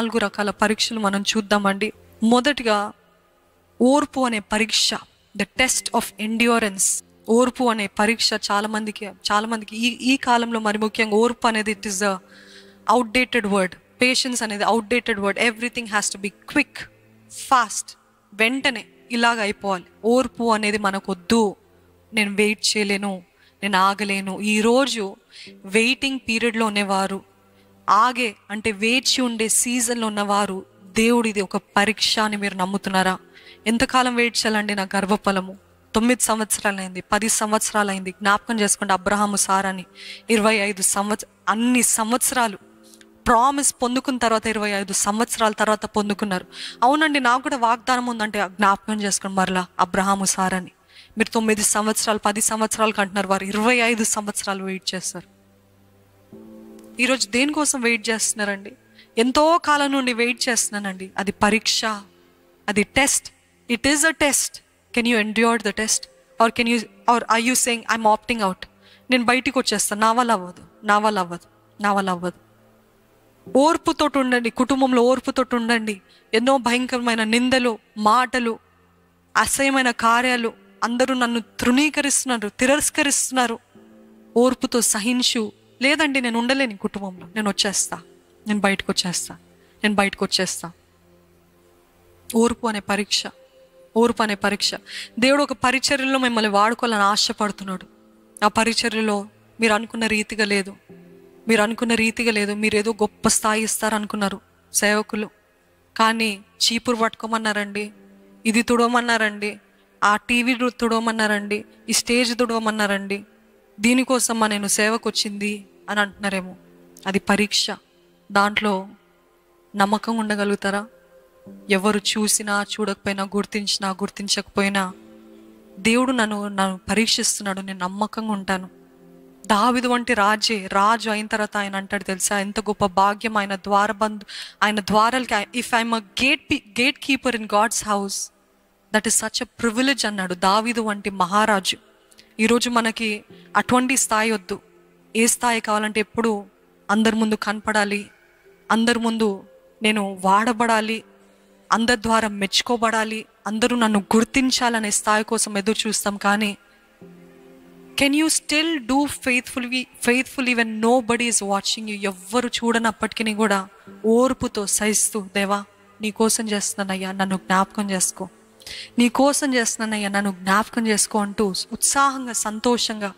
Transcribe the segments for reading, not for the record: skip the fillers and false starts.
4 రకాల పరీక్షలు మనం చూద్దామండి. మొదటిగా ఓర్పు అనే పరీక్ష, ద టెస్ట్ ఆఫ్ ఎండ్యూరెన్స్. ఓర్పు అనే పరీక్ష చాలా మందికి ఈ కాలంలో మరి ముఖ్యంగా ఓర్పు అనేది it is outdated word. Patience అనేది outdated word. Everything has to be quick, fast, వెంటనే ఇలాగ అయిపోవాలి. ఓర్పు అనేది మనకొద్దు. నేను వెయిట్ చేయలేను, నేను ఆగలేను. ఈరోజు వెయిటింగ్ పీరియడ్లో ఉన్నవారు, అంటే వేచి ఉండే సీజన్లో ఉన్నవారు, దేవుడు ఇది ఒక పరీక్ష అని మీరు నమ్ముతున్నారా? ఎంతకాలం వెయిట్ చేయాలండి? నా గర్భఫలము 9 సంవత్సరాలైంది, 10 సంవత్సరాలైంది. జ్ఞాపకం చేసుకోండి, అబ్రహాము సారాని 25 అన్ని సంవత్సరాలు ప్రామిస్ పొందుకున్న తర్వాత 25 సంవత్సరాల తర్వాత పొందుకున్నారు. అవునండి, నాకు కూడా వాగ్దానం ఉందంటే జ్ఞాపకం చేసుకోండి మరలా అబ్రహాము సారాని. మీరు 9 సంవత్సరాలు 10 సంవత్సరాలు కంటున్నారు, వారు 25 సంవత్సరాలు వెయిట్ చేస్తారు. ఈరోజు దేనికోసం వెయిట్ చేస్తున్నారండి? ఎంతో కాలం నుండి వెయిట్ చేస్తున్నానండి. అది పరీక్ష, అది test. It is a test. Can you endure the test? Are are you saying I'm opting out? నేను బయటికి వచ్చేస్తాను, నా వల్ల అవ్వదు. ఓర్పుతో ఉండండి, కుటుంబంలో ఓర్పుతో ఉండండి. ఎన్నో భయంకరమైన నిందలు, మాటలు, అసహ్యమైన కార్యాలు, అందరూ నన్ను తృణీకరిస్తున్నారు, తిరస్కరిస్తున్నారు. ఓర్పుతో సహించు. లేదండి, నేను ఉండలేని కుటుంబంలో, నేను బయటకు వచ్చేస్తా. ఓర్పు అనే పరీక్ష. దేవుడు ఒక పరిచర్యలో మిమ్మల్ని వాడుకోవాలని ఆశపడుతున్నాడు. ఆ పరిచర్యలో మీరు అనుకున్న రీతిగా లేదు. మీరు ఏదో గొప్ప స్థాయి ఇస్తారనుకున్నారు సేవకులు, కానీ చీపురు పట్టుకోమన్నారండి, ఇది తుడవమన్నారండి, ఆ టీవీ తుడవమన్నారండి, ఈ స్టేజ్ తుడవమన్నారండి, దీనికోసమ్మా నేను సేవకు వచ్చింది అని అంటున్నారేమో. అది పరీక్ష. దాంట్లో నమ్మకం ఉండగలుగుతారా? ఎవరు చూసినా చూడకపోయినా, గుర్తించకపోయినా దేవుడు నన్ను పరీక్షిస్తున్నాడు, నేను నమ్మకంగా ఉంటాను. దావీదు వంటి రాజు అయిన తర్వాత ఆయన అంటాడు తెలుసా, ఎంత గొప్ప భాగ్యం ఆయన ద్వారాలకి, if I'm a gate keeper in God's house, that is such a privilege అన్నాడు దావీదు వంటి మహారాజు. ఈరోజు మనకి అటువంటి స్థాయి వద్దు. ఏ స్థాయి కావాలంటే ఎప్పుడు అందరి ముందు కనపడాలి, అందరి ముందు నేను వాడబడాలి, అందరి ద్వారా మెచ్చుకోబడాలి, అందరూ నన్ను గుర్తించాలనే స్థాయి కోసం ఎదురు చూస్తాం. కానీ can you still do faithfully when nobody is watching you? ఎవ్వరు చూడనప్పటికీ కూడా ఓర్పుతో సహిస్తూ, దేవా నీ కోసం చేస్తున్నానయ్యా, నన్ను జ్ఞాపకం చేసుకో, నీ కోసం చేస్తున్నానయ్యా, నన్ను జ్ఞాపకం చేసుకో అంటూ ఉత్సాహంగా, సంతోషంగా,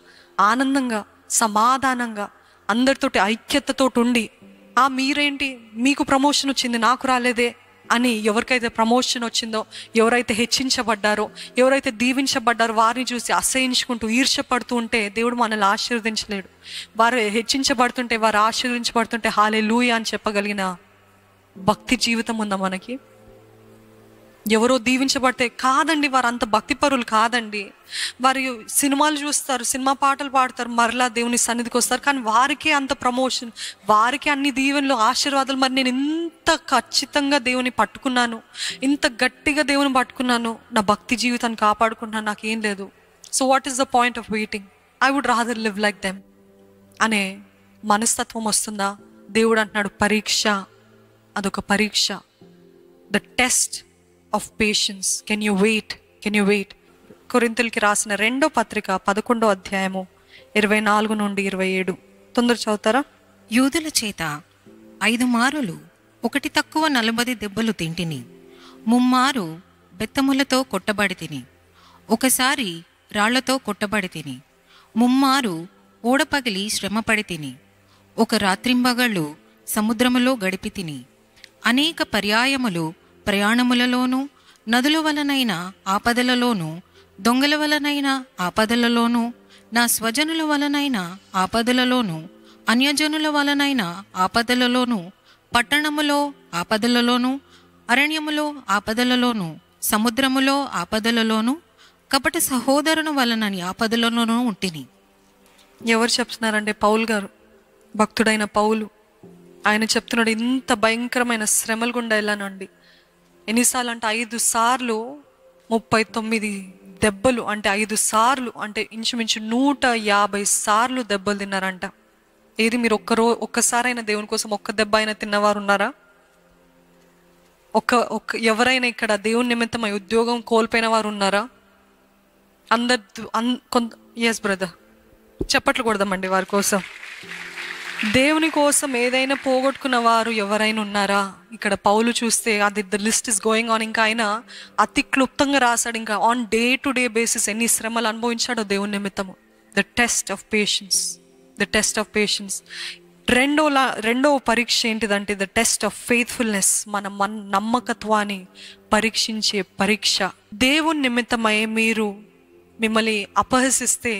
ఆనందంగా, సమాధానంగా, అందరితోటి ఐక్యతతో ఉండి, మీరేంటి, మీకు ప్రమోషన్ వచ్చింది నాకు రాలేదే అని ఎవరికైతే ప్రమోషన్ వచ్చిందో, ఎవరైతే హెచ్చించబడ్డారో, ఎవరైతే దీవించబడ్డారో వారిని చూసి అసహించుకుంటూ ఈర్ష్యపడుతూ ఉంటే దేవుడు మనల్ని ఆశీర్వదించలేడు. వారు హెచ్చించబడుతుంటే, వారు ఆశీర్వదించబడుతుంటే హల్లెలూయా అని చెప్పగలిగిన భక్తి జీవితం ఉందా మనకి? ఎవరో దీవించబడితే కాదండి, వారు అంత భక్తిపరులు కాదండి. వారు సినిమాలు చూస్తారు, సినిమా పాటలు పాడతారు, మరలా దేవుని సన్నిధికి వస్తారు, కానీ వారికే అంత ప్రమోషన్, వారికి అన్ని దీవెనలు, ఆశీర్వాదాలు. మరి నేను ఇంత ఖచ్చితంగా దేవుని పట్టుకున్నాను, ఇంత గట్టిగా దేవుని పట్టుకున్నాను, నా భక్తి జీవితాన్ని కాపాడుకుంటున్నాను, నాకేం లేదు. So what is the point of waiting? I would rather live like them అనే మనస్తత్వం వస్తుందా? దేవుడు అంటున్నాడు పరీక్ష, అదొక పరీక్ష. The test of patience. Can you wait? కొరింథీయులకి రాసిన 2వ పత్రిక 11వ అధ్యాయము 24 నుండి 27 తొందర చదువుతారా? యూదుల చేత 5 మారులు, ఒకటి తక్కువ 40 దెబ్బలు తింటిని, ముమ్మారు బెత్తములతో కొట్టబడి తిని, ఒకసారి రాళ్లతో కొట్టబడి తిని, ముమ్మారు ఓడపగిలి శ్రమపడి తిని, ఒక రాత్రింబగళ్ళు సముద్రములో గడిపి తిని, అనేక పర్యాయములు ప్రయాణములలోనూ, నదుల వలనైన ఆపదలలోనూ, దొంగల వలనైన ఆపదలలోనూ, నా స్వజనుల వలనైన ఆపదలలోనూ, అన్యజనుల వలనైన ఆపదలలోనూ, పట్టణములో ఆపదలలోనూ, అరణ్యములో ఆపదలలోనూ, సముద్రములో ఆపదలలోనూ, కపట సహోదరుని వలనని ఆపదలలోనూ ఉంటిని. ఎవరు చెప్తున్నారంటే పౌలు గారు, భక్తుడైన పౌలు. ఆయన చెప్తున్నాడు, ఇంత భయంకరమైన శ్రమలు గుండా వెళ్ళానండి. ఎన్నిసార్లు అంటే 5 సార్లు 39 దెబ్బలు, అంటే 5 సార్లు అంటే ఇంచుమించు 150 సార్లు దెబ్బలు తిన్నారంట. ఏది మీరు ఒక్కసారైనా దేవుని కోసం ఒక్క దెబ్బ అయినా తిన్నవారు ఉన్నారా? ఎవరైనా ఇక్కడ దేవుని నిమిత్తమై ఉద్యోగం కోల్పోయిన వారు ఉన్నారా? కొంత ఎస్ బ్రదర్, చప్పట్లు కొడదామండి వారి కోసం. దేవుని కోసం ఏదైనా పోగొట్టుకున్న వారు ఎవరైనా ఉన్నారా? ఇక్కడ పౌలు చూస్తే అది the list is going on. ఇంకా ఆయన అతి క్లుప్తంగా రాశాడు. ఇంకా on day to day basis ఎన్ని శ్రమలు అనుభవించాడో దేవుని నిమిత్తము. The test of patience, the test of patience. రెండవ పరీక్ష ఏంటిదంటే ద టెస్ట్ ఆఫ్ ఫెయిత్ఫుల్నెస్. మన నమ్మకత్వాన్ని పరీక్షించే పరీక్ష. దేవుని నిమిత్తమై మిమ్మల్ని అపహసిస్తే,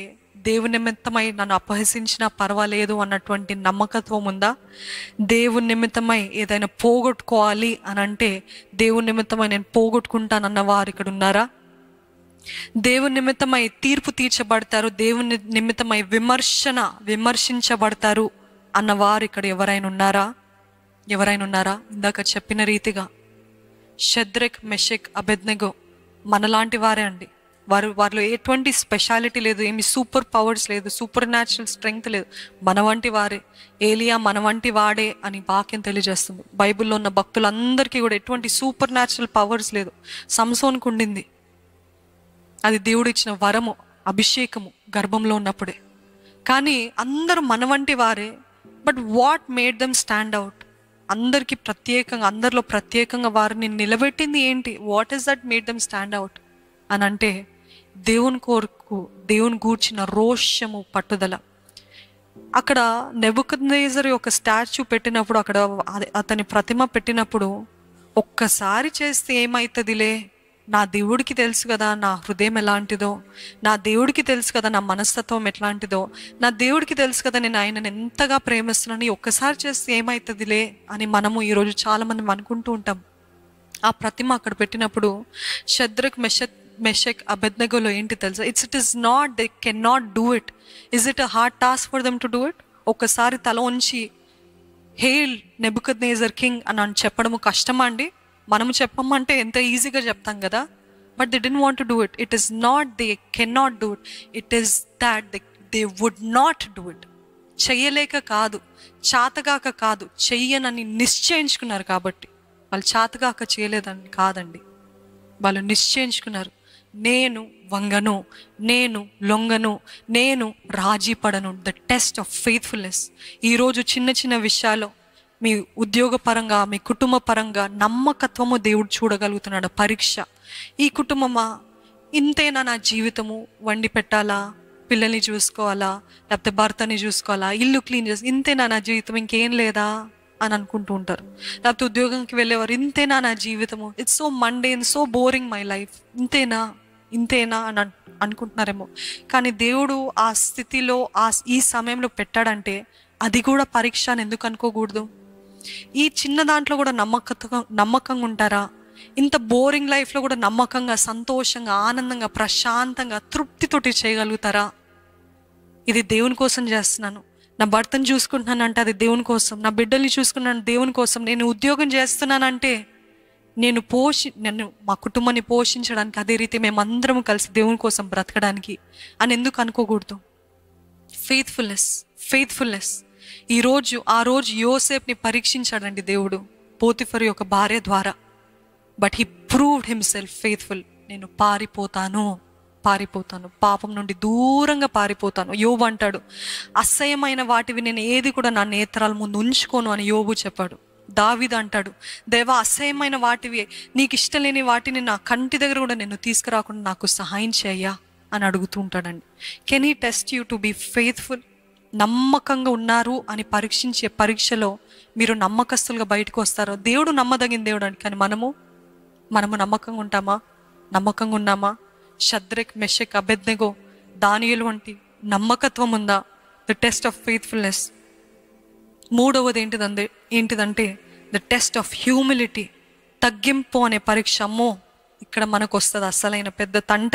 దేవుని నిమిత్తమై నన్ను అపహసించినా పర్వాలేదు అన్నటువంటి నమ్మకత్వం ఉందా? దేవుని నిమిత్తమై ఏదైనా పోగొట్టుకోవాలి అని అంటే దేవుని నిమిత్తమై నేను పోగొట్టుకుంటానన్న వారు ఇక్కడ ఉన్నారా? దేవుని నిమిత్తమై తీర్పు తీర్చబడతారు, దేవుని నిమిత్తమై విమర్శించబడతారు అన్నవారు ఇక్కడ ఎవరైనా ఉన్నారా? ఇందాక చెప్పిన రీతిగా షద్రక్, మెషక్, అబెద్నెగో మనలాంటి వారే అండి. వారిలో ఎటువంటి స్పెషాలిటీ లేదు, ఏమి సూపర్ పవర్స్ లేదు, సూపర్ న్యాచురల్ స్ట్రెంగ్త్ లేదు. మన వంటి వారే. ఏలియా మన వంటి వాడే అని వాక్యం తెలియజేస్తుంది. బైబిల్లో ఉన్న భక్తులందరికీ కూడా ఎటువంటి సూపర్ న్యాచురల్ పవర్స్ లేదు. సంసోన్కు ఉండింది. అది దేవుడు ఇచ్చిన వరము, అభిషేకము గర్భంలో ఉన్నప్పుడే. కానీ అందరూ మన వంటి వారే. But what made them stand out? అందరిలో ప్రత్యేకంగా వారిని నిలబెట్టింది ఏంటి? What is that made them stand out అని అంటే దేవుని కొరకు, దేవుని గూర్చిన రోషము, పట్టుదల. అక్కడ నెబుకద్నెజర్ యొక్క స్టాచ్యూ పెట్టినప్పుడు, అక్కడ అతని ప్రతిమ పెట్టినప్పుడు, ఒక్కసారి చేస్తే ఏమవుతుందిలే, నా దేవుడికి తెలుసు కదా నా హృదయం ఎలాంటిదో, నా దేవుడికి తెలుసు కదా నా మనస్తత్వం ఎట్లాంటిదో, నా దేవుడికి తెలుసు కదా నేను ఆయనను ఎంతగా ప్రేమిస్తున్నాను, ఒక్కసారి చేస్తే ఏమవుతుందిలే అని మనము ఈరోజు చాలామంది అనుకుంటూ ఉంటాం. ఆ ప్రతిమ అక్కడ పెట్టినప్పుడు షద్రక్, మెషక్, అబెద్నెగోలో ఏంటి తెలుసా? It is not, they can not do it. Is it a hard task for them to do it? ఒక్కసారి తల ఉంచి హేల్ నెబుకద్నెజర్ కింగ్ అని చెప్పడము కష్టమా అండి? మనము చెప్పమంటే ఎంత ఈజీగా చెప్తాం కదా. But they didn't want to do it. It is not they can not do it, it is that they would not do it. చెయ్యలేక కాదు, చాతగాక కాదు, చెయ్యనని నిశ్చయించుకున్నారు. కాబట్టి వాళ్ళు చాతగాక చేయలేదని కాదండి, వాళ్ళు నిశ్చయించుకున్నారు. నేను వంగను, నేను లొంగను, నేను రాజీ పడను. The test of faithfulness. ఈరోజు చిన్న చిన్న విషయాల్లో, మీ ఉద్యోగ పరంగా, మీ కుటుంబ పరంగా నమ్మకత్వము దేవుడు చూడగలుగుతున్నాడు. పరీక్ష. ఈ కుటుంబమా, ఇంతేనా నా జీవితము? వండి పెట్టాలా, పిల్లల్ని చూసుకోవాలా, లేకపోతే భర్తని చూసుకోవాలా, ఇల్లు క్లీన్ చేసి, ఇంతేనా నా జీవితం, ఇంకేం లేదా అని అనుకుంటూ ఉంటారు. లేకపోతే ఉద్యోగంకి వెళ్ళేవారు, ఇంతేనా నా జీవితము, it's so mundane, so boring my life, ఇంతేనా అని అనుకుంటున్నారేమో. కానీ దేవుడు ఆ స్థితిలో ఈ సమయంలో పెట్టాడంటే అది కూడా పరీక్ష అని ఎందుకు అనుకోకూడదు? ఈ చిన్న దాంట్లో కూడా నమ్మకంగా ఉంటారా? ఇంత బోరింగ్ లైఫ్లో కూడా నమ్మకంగా, సంతోషంగా, ఆనందంగా, ప్రశాంతంగా, తృప్తితోటి చేయగలుగుతారా? ఇది దేవుని కోసం చేస్తున్నాను, నా భర్తను చూసుకుంటున్నానంటే అది దేవుని కోసం, నా బిడ్డల్ని చూసుకున్నాను దేవుని కోసం, నేను ఉద్యోగం చేస్తున్నానంటే నన్ను మా కుటుంబాన్ని పోషించడానికి, అదే రీతి మేమందరం కలిసి దేవుని కోసం బ్రతకడానికి అని ఎందుకు అనుకోకూడదు? ఫెయిత్ఫుల్నెస్. ఆ రోజు యోసేపుని పరీక్షించాడండి దేవుడు పోతిఫర్ యొక్క భార్య ద్వారా. But he proved himself faithful. నేను పారిపోతాను, పాపం నుండి దూరంగా పారిపోతాను. యోబు అంటాడు, అసహ్యమైన వాటివి నేను ఏది కూడా నా నేత్రాల ముందు ఉంచుకోను అని యోబు చెప్పాడు. దావీదు అంటాడు, దేవా, అసహ్యమైన వాటివి, నీకు ఇష్టం లేని వాటిని నా కంటి దగ్గర కూడా నేను తీసుకురాకుండా నాకు సహాయం చేయా అని అడుగుతూ ఉంటాడండి. Can he test you to be faithful? నమ్మకంగా ఉన్నారు అని పరీక్షించే పరీక్షలో మీరు నమ్మకస్తులుగా బయటకు వస్తారో. దేవుడు నమ్మదగిన దేవుడు అండి, కానీ మనము నమ్మకంగా ఉంటామా? నమ్మకంగా ఉన్నామా? షద్రక్, మెషక్, అబెద్నెగో, దానియేలు వంటి నమ్మకత్వం ఉందా? The test of faithfulness. మూడవది ఏంటిదంటే ద టెస్ట్ ఆఫ్ హ్యూమిలిటీ, తగ్గింపు అనే పరీక్ష. అమ్మో, ఇక్కడ మనకు వస్తుంది అసలైన పెద్ద తంట.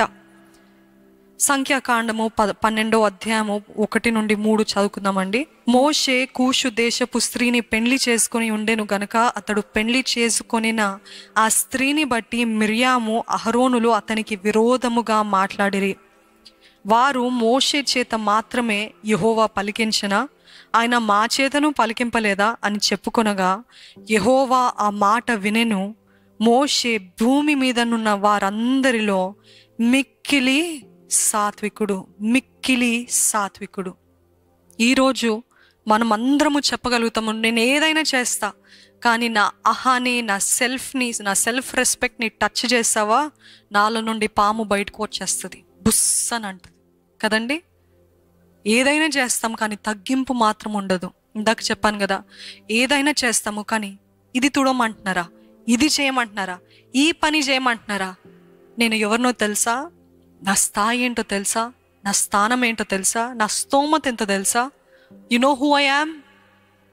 సంఖ్యాకాండము 12వ అధ్యాయము 1-3 చదువుకుందామండి. మోషే కూషు దేశపు స్త్రీని పెండ్లి చేసుకొని ఉండెను గనుక అతడు పెండ్లి చేసుకొనిన ఆ స్త్రీని బట్టి మిర్యాము, అహరోనులు అతనికి విరోధముగా మాట్లాడిరి. వారు మోషే చేత మాత్రమే యెహోవా పలికించనా, ఆయన మా చేతను పలికింపలేదా అని చెప్పుకొనగా, యెహోవా ఆ మాట వినెను. మోషే భూమి మీదనున్న వారందరిలో మిక్కిలి సాత్వికుడు, మిక్కిలి సాత్వికుడు. ఈరోజు మనం అందరము చెప్పగలుగుతాము, నేను ఏదైనా చేస్తా, కానీ నా అహాని, నా సెల్ఫ్ రెస్పెక్ట్ని టచ్ చేస్తావా, నాలో నుండి పాము బయటకు వచ్చేస్తుంది, బుస్ అని అంటుంది కదండి. ఏదైనా చేస్తాము కానీ తగ్గింపు మాత్రం ఉండదు. ఇందాక చెప్పాను కదా, ఏదైనా చేస్తాము కానీ ఇది తుడమంటున్నారా, ఇది చేయమంటున్నారా, ఈ పని చేయమంటున్నారా, నేను ఎవరినో తెలుసా, నా స్థాయి ఏంటో తెలుసా, నా స్థానం ఏంటో తెలుసా, నా స్తోమత ఎంతో తెలుసా, you know who I am,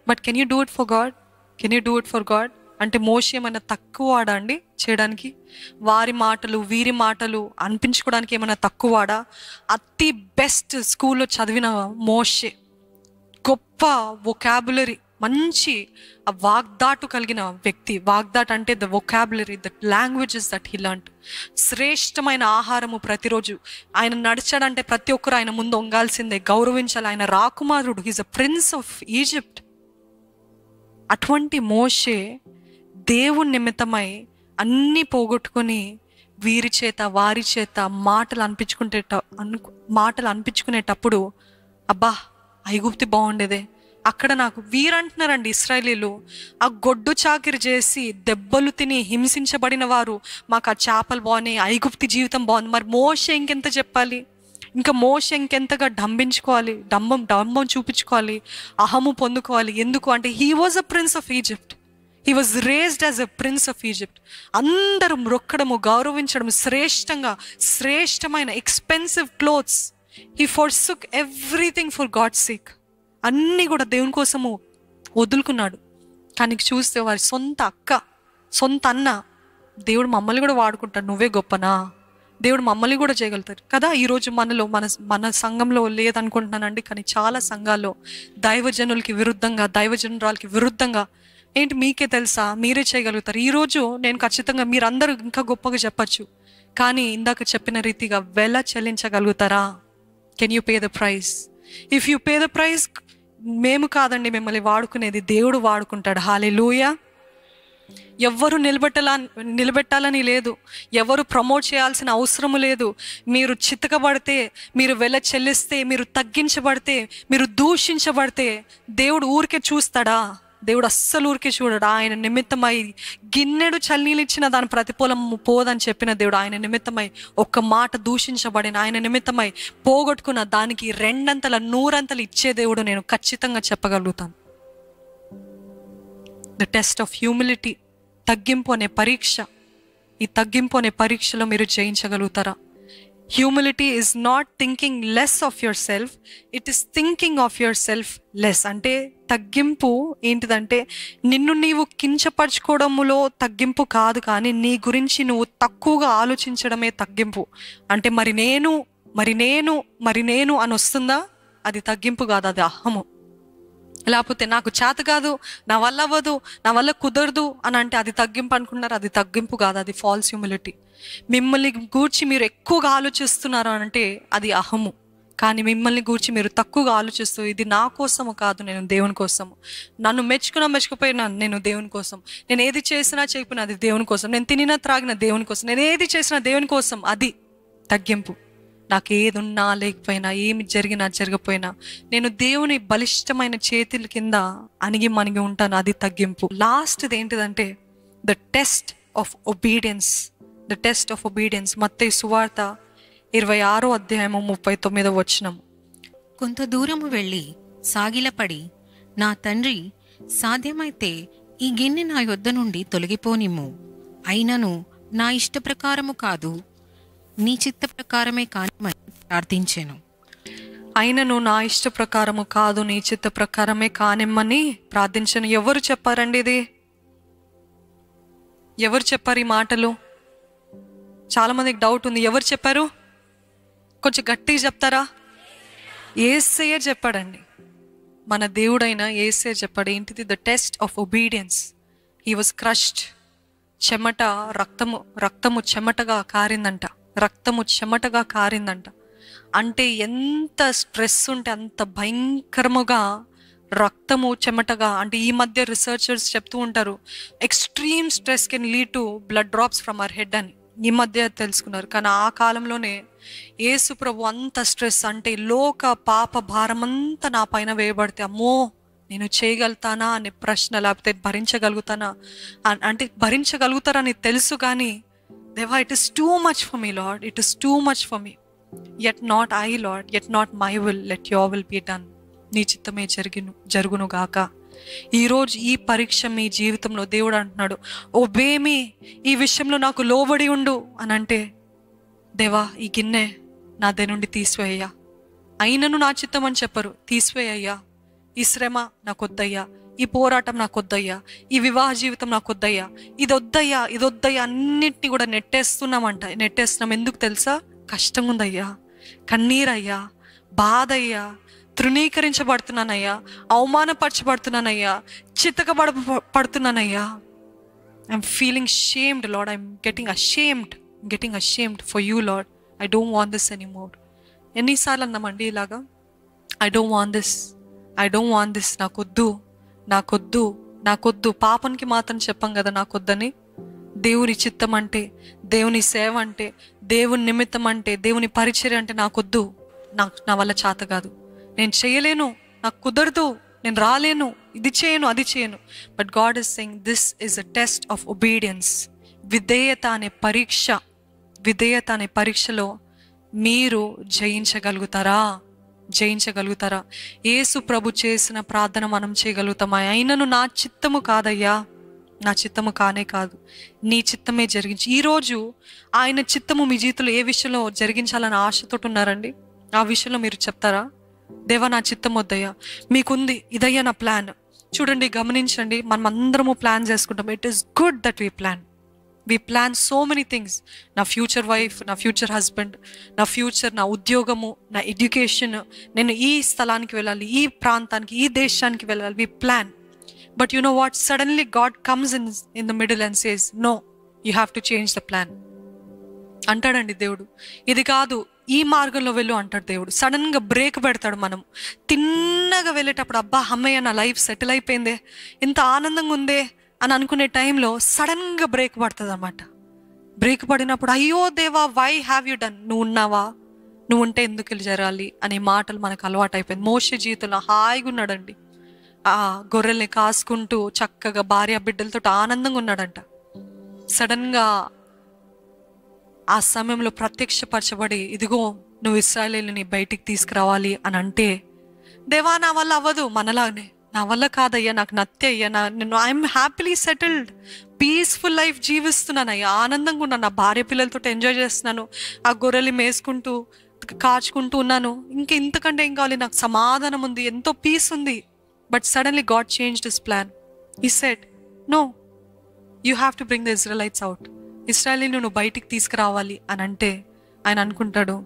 but can you do it for God, can you do it for God? అంటే మోషే ఏమైనా తక్కువ వాడా అండి చేయడానికి? వారి మాటలు వీరి మాటలు అనిపించుకోవడానికి ఏమైనా తక్కువ వాడా? అతి బెస్ట్ స్కూల్లో చదివిన మోషే, గొప్ప వొకాబులరీ, మంచి వాగ్దాటు కలిగిన వ్యక్తి. వాగ్దాట్ అంటే the vocabulary, the languages that he learned. శ్రేష్టమైన ఆహారము ప్రతిరోజు. ఆయన నడిచాడంటే ప్రతి ఒక్కరు ఆయన ముందు వంగాల్సిందే, గౌరవించాలి. ఆయన రాకుమారుడు, he's a prince of Egypt. అటువంటి మోషే దేవుని నిమిత్తమై అన్నీ పోగొట్టుకొని వీరి చేత వారి చేత మాటలు అనిపించుకునేటప్పుడు, అబ్బా ఐగుప్తి బాగుండేదే, అక్కడ నాకు వీరంటున్నారండి ఇశ్రాయేలీలు, ఆ గొడ్డు చాకిరి చేసి దెబ్బలు తిని హింసించబడిన వారు, మాకు ఆ చేపలు బాగున్నాయి, ఐగుప్తి జీవితం బాగుంది. మరి మోషే ఇంకెంత చెప్పాలి? ఇంకా మోషే ఇంకెంతగా డంబించుకోవాలి, డంబం చూపించుకోవాలి, అహము పొందుకోవాలి. ఎందుకు అంటే he was a prince of Egypt, he was raised as a prince of Egypt. అందరూ మొక్కడము, గౌరవించడం, శ్రేష్టమైన expensive clothes. He forsook everything for God's sake. అన్నీ కూడా దేవుని కోసము వదులుకున్నాడు. కానీ చూస్తే వారి సొంత అక్క, సొంత అన్న, దేవుడు మమ్మల్ని కూడా వాడుకుంటాడు, నువ్వే గొప్పనా, దేవుడు మమ్మల్ని కూడా చేయగలుగుతారు కదా. ఈరోజు మన సంఘంలో లేదనుకుంటున్నానండి, కానీ చాలా సంఘాల్లో దైవజనులకి విరుద్ధంగా, దైవజనురాలకి విరుద్ధంగా, ఏంటి మీకే తెలుసా, మీరే చేయగలుగుతారు. ఈరోజు నేను ఖచ్చితంగా మీరందరూ ఇంకా గొప్పగా చెప్పచ్చు, కానీ ఇందాక చెప్పిన రీతిగా వెల చెల్లించగలుగుతారా? Can you pay the price? If you pay the price, మేము కాదండి మిమ్మల్ని వాడుకునేది, దేవుడు వాడుకుంటాడు. హల్లెలూయా. ఎవ్వరు నిలబెట్టాలని లేదు, ఎవరు ప్రమోట్ చేయాల్సిన అవసరము లేదు. మీరు చితకబడితే, మీరు వెల చెల్లిస్తే, మీరు తగ్గించబడితే, మీరు దూషించబడితే దేవుడు ఊరికే చూస్తాడా? దేవుడు అస్సలు ఊరికే చూడడు. ఆయన నిమిత్తమై గిన్నెడు చల్లీలు ఇచ్చిన దాని ప్రతిఫలం పోదని చెప్పిన దేవుడు, ఆయన నిమిత్తమై ఒక్క మాట దూషించబడిన, ఆయన నిమిత్తమై పోగొట్టుకున్న దానికి 200 100 ఇచ్చే దేవుడు నేను ఖచ్చితంగా చెప్పగలుగుతాను. ద టెస్ట్ ఆఫ్ హ్యూమిలిటీ, తగ్గింపు అనే పరీక్ష. ఈ తగ్గింపు అనే పరీక్షలో మీరు జయించగలుగుతారా? Humility is not thinking less of yourself, it is thinking of yourself less. అంటే తగ్గింపు ఏంటిదంటే నిన్ను నీవు కించపరచుకోవడములో తగ్గింపు కాదు, కానీ నీ గురించి నువ్వు తక్కువగా ఆలోచించడమే తగ్గింపు. అంటే మరి నేను అని వస్తుందా, అది తగ్గింపు కాదు, అది అహము. లేకపోతే నాకు చేత కాదు, నా వల్ల అవ్వదు, నా వల్ల కుదరదు అని అంటే అది తగ్గింపు అనుకున్నారు, అది తగ్గింపు కాదు, అది ఫాల్స్ హ్యూమిలిటీ. మిమ్మల్ని గూర్చి మీరు ఎక్కువగా ఆలోచిస్తున్నారు అంటే అది అహము. కానీ మిమ్మల్ని గూర్చి మీరు తక్కువగా ఆలోచిస్తూ, ఇది నా కోసము కాదు, నేను దేవుని కోసము, నన్ను మెచ్చుకుపోయినా నేను దేవుని కోసం, నేను ఏది చేసినా చేయకపోయినా అది దేవుని కోసం, నేను తినినా త్రాగిన దేవుని కోసం, నేను ఏది చేసినా దేవుని కోసం, అది తగ్గింపు. నాకు ఏది ఉన్నా లేకపోయినా, ఏమి జరిగినా జరగపోయినా, నేను దేవుని బలిష్టమైన చేతుల కింద అణిగి మణిగి ఉంటాను, అది తగ్గింపు. లాస్ట్ది ఏంటిదంటే the test of obedience. The test of obedience. మత్తయి సువార్త 26వ అధ్యాయము 39వ వచనం. కొంత దూరము వెళ్ళి సాగిలపడి, నా తండ్రి, సాధ్యమైతే ఈ గిన్నె నా యొద్ద నుండి తొలగిపోనిమ్ము, అయినను నా ఇష్ట ప్రకారము కాదు, నీ చిత్త ప్రకారమే కానిమని ప్రార్థించాను. అయినను నా ఇష్ట ప్రకారము కాదు, నీ చిత్త ప్రకారమే కానిమ్మని ప్రార్థించాను. ఎవరు చెప్పారండి ఇది? ఎవరు చెప్పారు ఈ మాటలు? చాలా మందికి డౌట్ ఉంది, ఎవరు చెప్పారు? కొంచెం గట్టిగా చెప్తారా? యేసయ్య చెప్పాడండి. మన దేవుడైన యేసయ్య చెప్పాడు. ఏంటిది? The test of obedience. He was crushed. చెమట, రక్తము చెమటగా కారిందంట. రక్తము చెమటగా కారిందంట. అంటే ఎంత స్ట్రెస్ ఉంటే అంత భయంకరముగా రక్తము చెమటగా, అంటే ఈ మధ్య రీసెర్చర్స్ చెప్తూ ఉంటారు, extreme stress can lead to blood drops from our head అని ఈ మధ్య తెలుసుకున్నారు. కానీ ఆ కాలంలోనే యేసు ప్రభు అంత స్ట్రెస్, అంటే లోక పాప భారమంతా నా పైన వేయబడితే అమ్మో నేను చేయగలుగుతానా అనే ప్రశ్న, లేకపోతే భరించగలుగుతానా అంటే భరించగలుగుతారని తెలుసు, కానీ దేవా it is too much for me lord, it is too much for me, yet not I lord, yet not my will, let your will be done. నీ చిత్తమే జరుగును గాక. ఈరోజు ఈ పరీక్ష మీ జీవితంలో దేవుడు అంటున్నాడు, ఒబేమి, ఈ విషయంలో నాకు లోబడి ఉండు అని అంటే, దేవా ఈ గిన్నె నా దగ్గర నుండి తీసివేయ్యా, అయినను నా చిత్తం అని చెప్పరు, తీసివేయ్యా, ఈ శ్రమ నాకొద్దయ్యా, ఈ పోరాటం నాకొద్దయ్యా, ఈ వివాహ జీవితం నాకొద్దయ్యా, ఇది వద్దయ్యా అన్నిటినీ కూడా నెట్టేస్తున్నాం. ఎందుకు తెలుసా? కష్టంగా ఉందయ్యా, కన్నీరయ్యా, బాధ అయ్యా, తృణీకరించబడుతున్నానయ్యా, అవమానపరచబడుతున్నానయ్యా, పడుతున్నానయ్యా. I'm feeling shamed Lord, I'm getting ashamed for you Lord, I don't want this anymore. ఎన్నిసార్లు అన్నామండి ఇలాగా, ఐ డోంట్ వాంట్ దిస్, నాకొద్దు. పాపనికి మాత్రం చెప్పాం కదా నాకొద్దని. దేవుని చిత్తం అంటే, దేవుని సేవ అంటే, దేవుని నిమిత్తం అంటే, దేవుని పరిచర్య అంటే నాకొద్దు, నా వల్ల చేత కాదు, నేను చేయలేను, నాకు కుదరదు, నేను రాలేను, ఇది చేయను, అది చేయను. But God is saying this is a test of obedience. విధేయత అనే పరీక్షలో మీరు జయించగలుగుతారా? యేసు ప్రభు చేసిన ప్రార్థన మనం చేయగలుగుతామా? అయినను నా చిత్తము కాదయ్యా, నా చిత్తము కానే కాదు, నీ చిత్తమే జరిగించి. ఈరోజు ఆయన చిత్తము మీ జీవితంలో ఏ విషయంలో జరిగించాలని ఆశతో ఉన్నారండి? ఆ విషయంలో మీరు చెప్తారా? దేవా నా చిత్తం వద్దయ్యా, మీకుంది, ఇదయ్యా నా ప్లాన్. చూడండి, గమనించండి, మనం అందరము ప్లాన్ చేసుకుంటాం. It is good that we plan so many things. నా ఫ్యూచర్ వైఫ్, నా ఫ్యూచర్ హస్బెండ్, నా ఫ్యూచర్, నా ఉద్యోగము, నా ఎడ్యుకేషన్, నేను ఈ స్థలానికి వెళ్ళాలి, ఈ ప్రాంతానికి, ఈ దేశానికి వెళ్ళాలి. We plan. But you know what, suddenly God comes in the middle and says no, you have to change the plan అంటాడండి దేవుడు. ఇది కాదు, ఈ మార్గంలో వెళ్ళు అంటాడు దేవుడు. సడన్గా బ్రేక్ పెడతాడు. మనం తిన్నగా వెళ్ళేటప్పుడు అబ్బా అమ్మయ్య నా లైఫ్ సెటిల్ అయిపోయిందే, ఎంత ఆనందంగా ఉందే అని అనుకునే టైంలో సడన్గా బ్రేక్ పడుతుంది అన్నమాట. బ్రేక్ పడినప్పుడు అయ్యో దేవా వై హ్యావ్ యూ డన్, నువ్వు ఉన్నావా, నువ్వు ఉంటే ఎందుకు జరగాలి అనే మాటలు మనకు అలవాటు అయిపోయింది. మోషే జీవితంలో హాయిగా ఉన్నాడండి, ఆ గొర్రెల్ని కాసుకుంటూ చక్కగా భార్య బిడ్డలతో ఆనందంగా ఉన్నాడంట. సడన్గా ఆ సమయంలో ప్రత్యక్షపరచబడి, ఇదిగో నువ్వు ఇశ్రాయేలుని బయటికి తీసుకురావాలి అని అంటే, దేవా నా వల్ల అవ్వదు, మనలానే నా వల్ల కాదయ్యా, నాకు నత్తి అయ్యా, నేను I'm happily settled, peaceful life జీవిస్తున్నాను అయ్యా, ఆనందంగా ఉన్నాను, నా భార్య పిల్లలతో ఎంజాయ్ చేస్తున్నాను, ఆ గొర్రెలు మేసుకుంటూ కాచుకుంటూ ఉన్నాను, ఇంతకంటే ఏం కావాలి, నాకు సమాధానం ఉంది, ఎంతో పీస్ ఉంది. But suddenly God changed his plan. He said no, you have to bring the Israelites out, ఇశ్రాయేలుని నువ్వు బయటికి తీసుకురావాలి అని అంటే, ఆయన అనుకుంటాడు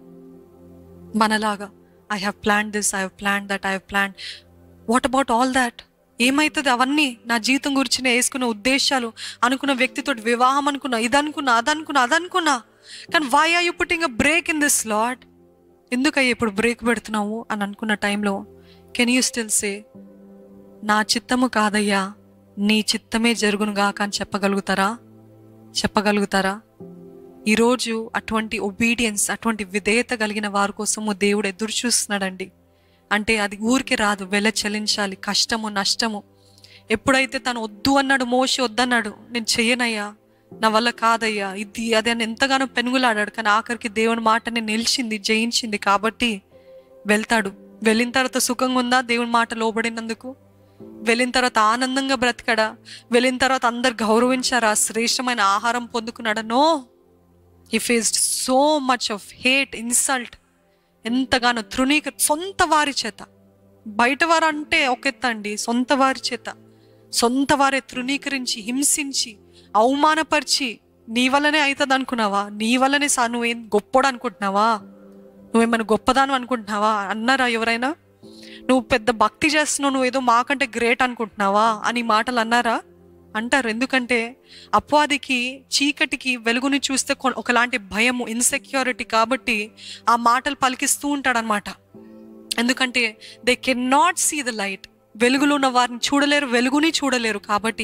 మనలాగా, I have planned this, I have planned that, I have planned, what about all that, ఏమవుతుంది అవన్నీ, నా జీవితం గురించి నేను వేసుకున్న ఉద్దేశాలు, అనుకున్న వ్యక్తితో వివాహం అనుకున్నా, అదనుకున్నా, కానీ why are you putting a break in this lord, ఎందుకయ్యా ఇప్పుడు బ్రేక్ పెడుతున్నావు అని అనుకున్న టైంలో, కెన్ యూ స్టిల్ సే నా చిత్తము కాదయ్యా, నీ చిత్తమే జరుగును గాక అని చెప్పగలుగుతారా? ఈరోజు అటువంటి ఒబీడియన్స్, అటువంటి విధేయత కలిగిన వారి కోసము దేవుడు ఎదురు చూస్తున్నాడండి. అంటే అది ఊరికి రాదు, వెల చెల్లించాలి, కష్టము నష్టము. ఎప్పుడైతే తను వద్దు అన్నాడు, మోషే వద్దన్నాడు, నేను చెయ్యనయ్యా, నా వల్ల కాదయ్యా, ఇది అది అని ఎంతగానో పెనుగులాడాడు. కానీ ఆఖరికి దేవుని మాటని నిలిచింది, జయించింది కాబట్టి వెళ్తాడు. వెళ్ళిన తర్వాత సుఖంగా ఉందా దేవుని మాట లోబడినందుకు? వెళ్ళిన తర్వాత ఆనందంగా బ్రతికాడా? వెళ్ళిన తర్వాత అందరు గౌరవించారా? శ్రేష్టమైన ఆహారం పొందుకున్నాడా? No, he faced so much of hate, insult, ఎంతగానో సొంత వారి చేత. బయట వారు అంటే ఒక ఎత్తండి, సొంత వారే తృణీకరించి, హింసించి, అవమానపరిచి, నీ వల్లనే అవుతుంది అనుకున్నావా? నీ వల్లనే నువ్వేం గొప్పడు అనుకుంటున్నావా? నువ్వేమైనా గొప్పదాను అనుకుంటున్నావా అన్నారా ఎవరైనా? నువ్వు పెద్ద భక్తి చేస్తున్నావు, నువ్వు ఏదో మాకంటే గ్రేట్ అనుకుంటున్నావా అని మాటలు అన్నారా? అంటారు. ఎందుకంటే అపవాదికి చీకటికి వెలుగుని చూస్తే ఒకలాంటి భయము, ఇన్సెక్యూరిటీ, కాబట్టి ఆ మాటలు పలికిస్తూ ఉంటాడనమాట. ఎందుకంటే they can not see the light, వెలుగులో ఉన్న వారిని చూడలేరు, వెలుగుని చూడలేరు. కాబట్టి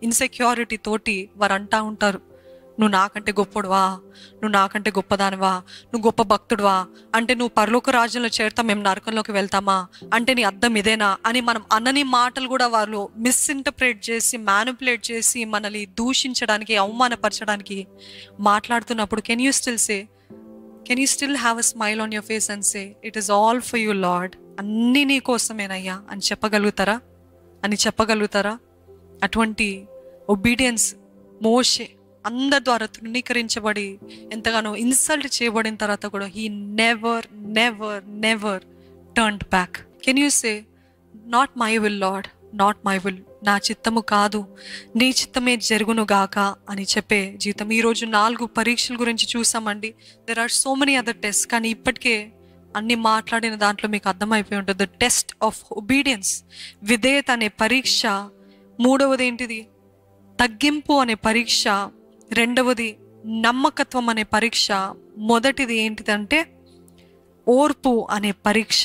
ఇన్సెక్యూరిటీ తోటి వారు అంటా ఉంటారు, నువ్వు నాకంటే గొప్పడువా, నువ్వు నాకంటే గొప్పదానివా, నువ్వు గొప్ప భక్తుడువా, అంటే నువ్వు పరలోక రాజ్యంలో చేరుతాం, మేము నరకంలోకి వెళ్తామా, అంటే నీ అర్థం ఇదేనా అని మనం అన్నని మాటలు కూడా వాళ్ళు మిస్ఇంటర్ప్రేట్ చేసి, మ్యానిపులేట్ చేసి మనల్ని దూషించడానికి, అవమానపరచడానికి మాట్లాడుతున్నప్పుడు can you still have a smile on your face and say it is all for you lord, అన్నీ నీ కోసమేనయ్యా అని చెప్పగలుగుతారా? అటువంటి ఒబీడియన్స్ మోషే అందరి ద్వారా తృణీకరించబడి ఎంతగానో ఇన్సల్ట్ చేయబడిన తర్వాత కూడా he never turned back. Can you say not my will lord, not my will, నా చిత్తము కాదు నీ చిత్తమే జరుగును గాక అని చెప్పే జీవితం. ఈరోజు 4 పరీక్షల గురించి చూసామండి. There are so many other test, కానీ ఇప్పటికే అన్ని మాట్లాడిన దాంట్లో మీకు అర్థమైపోయి ఉంటుంది. ద టెస్ట్ ఆఫ్ ఒబీడియన్స్, విధేయత అనే పరీక్ష. 3వది ఏంటిది? తగ్గింపు అనే పరీక్ష. 2వది నమ్మకత్వం అనే పరీక్ష. మొదటిది ఏంటిదంటే ఓర్పు అనే పరీక్ష.